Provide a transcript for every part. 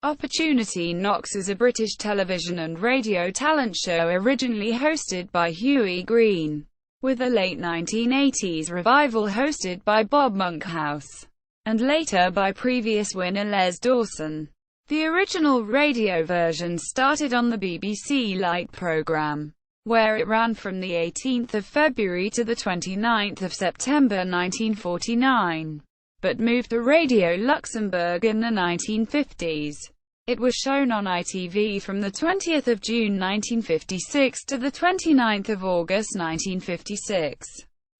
Opportunity Knocks is a British television and radio talent show originally hosted by Hughie Green, with a late 1980s revival hosted by Bob Monkhouse, and later by previous winner Les Dawson. The original radio version started on the BBC Light programme, where it ran from the 18th of February to the 29th of September 1949. But moved to Radio Luxembourg in the 1950s. It was shown on ITV from the 20th of June 1956 to the 29th of August 1956.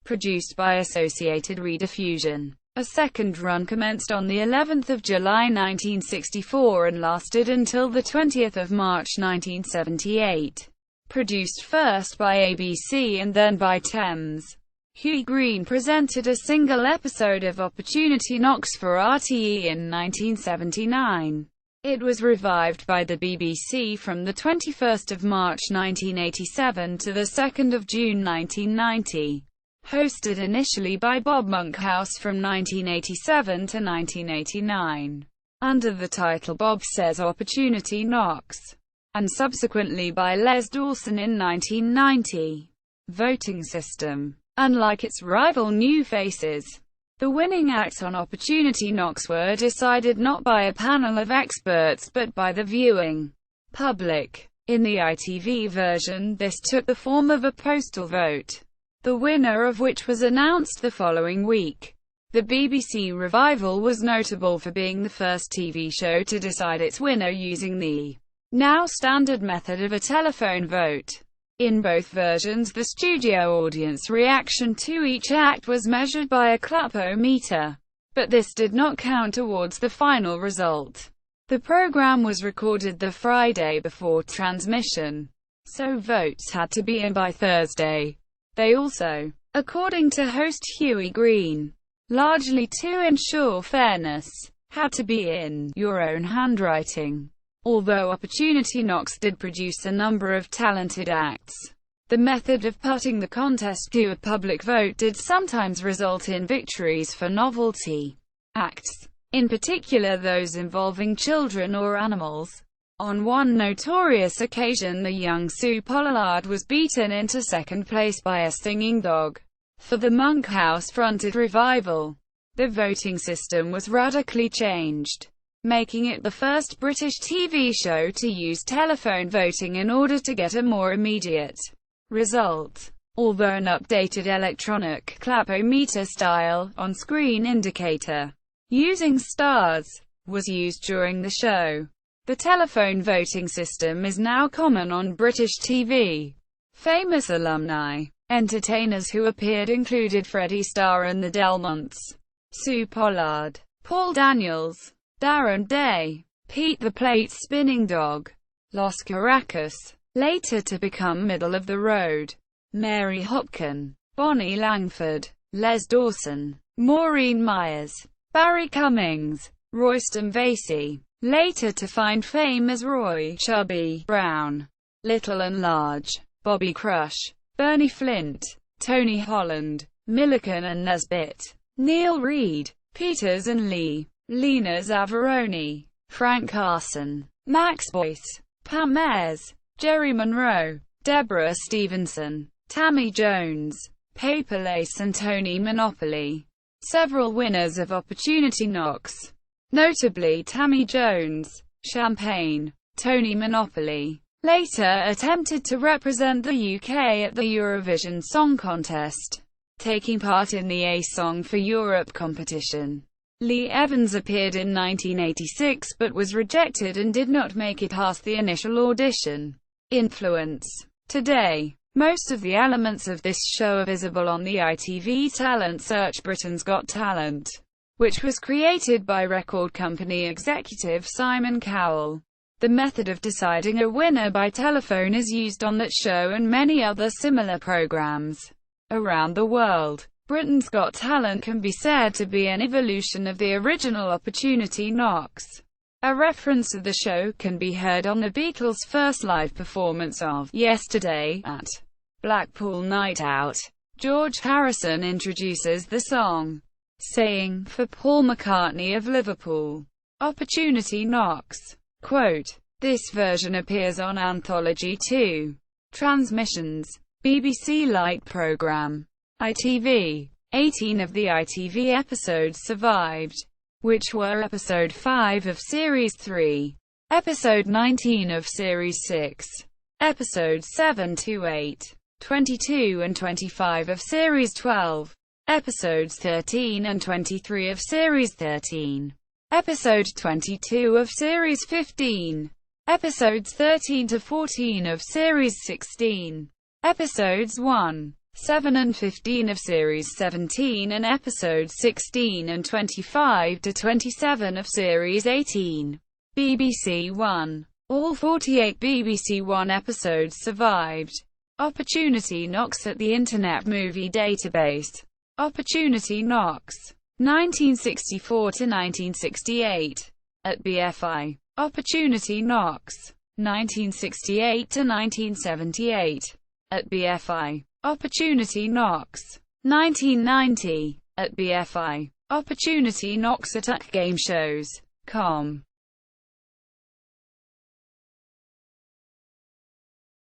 Produced by Associated Rediffusion. A second run commenced on the 11th of July 1964 and lasted until the 20th of March 1978. Produced first by ABC and then by Thames. Hughie Green presented a single episode of Opportunity Knocks for RTE in 1979. It was revived by the BBC from the 21st of March 1987 to the 2nd of June 1990. Hosted initially by Bob Monkhouse from 1987 to 1989, under the title Bob Says Opportunity Knocks, and subsequently by Les Dawson in 1990. Voting system. Unlike its rival New Faces, the winning acts on Opportunity Knocks were decided not by a panel of experts but by the viewing public. In the ITV version, this took the form of a postal vote, the winner of which was announced the following week. The BBC revival was notable for being the first TV show to decide its winner using the now standard method of a telephone vote. In both versions, the studio audience reaction to each act was measured by a clap-o-meter, but this did not count towards the final result. The program was recorded the Friday before transmission, so votes had to be in by Thursday. They also, according to host Hughie Green, largely to ensure fairness, had to be in your own handwriting. Although Opportunity Knocks did produce a number of talented acts, the method of putting the contest to a public vote did sometimes result in victories for novelty acts, in particular those involving children or animals. On one notorious occasion, the young Sue Pollard was beaten into second place by a singing dog. For the Monkhouse-fronted revival, the voting system was radically changed, making it the first British TV show to use telephone voting in order to get a more immediate result. Although an updated electronic clap-o-meter style on-screen indicator using stars was used during the show, the telephone voting system is now common on British TV. Famous alumni entertainers who appeared included Freddie Starr and the Delmonts, Sue Pollard, Paul Daniels, Darren Day, Pete the Plate Spinning Dog, Los Caracas, later to become Middle of the Road, Mary Hopkin, Bonnie Langford, Les Dawson, Maureen Myers, Barry Cummings, Royston Vasey, later to find fame as Roy Chubby Brown, Little and Large, Bobby Crush, Bernie Flint, Tony Holland, Milliken and Nesbitt, Neil Reed, Peters and Lee, Lena Zavaroni, Frank Carson, Max Boyce, Pam Ayres, Jerry Monroe, Deborah Stevenson, Tammy Jones, Paper Lace and Tony Monopoly. Several winners of Opportunity Knocks, notably Tammy Jones, Champagne, Tony Monopoly, later attempted to represent the UK at the Eurovision Song Contest, taking part in the A Song for Europe competition. Lee Evans appeared in 1986 but was rejected and did not make it past the initial audition. Influence. Today, most of the elements of this show are visible on the ITV talent search Britain's Got Talent, which was created by record company executive Simon Cowell. The method of deciding a winner by telephone is used on that show and many other similar programs around the world. Britain's Got Talent can be said to be an evolution of the original Opportunity Knocks. A reference to the show can be heard on the Beatles' first live performance of Yesterday at Blackpool Night Out. George Harrison introduces the song, saying, for Paul McCartney of Liverpool, Opportunity Knocks. Quote, "This version appears on Anthology 2. Transmissions. BBC Light Programme. ITV. 18 of the ITV episodes survived, which were Episode 5 of Series 3, Episode 19 of Series 6, Episodes 7 to 8, 22 and 25 of Series 12, Episodes 13 and 23 of Series 13, Episode 22 of Series 15, Episodes 13 to 14 of Series 16, Episodes 1, 7 and 15 of Series 17 and Episodes 16 and 25 to 27 of Series 18. BBC One. All 48 BBC One episodes survived. Opportunity knocks at the Internet Movie Database. Opportunity knocks. 1964 to 1968. At BFI. Opportunity knocks. 1968 to 1978. At BFI. Opportunity knocks. 1990. At BFI. Opportunity knocks at gameshows.com.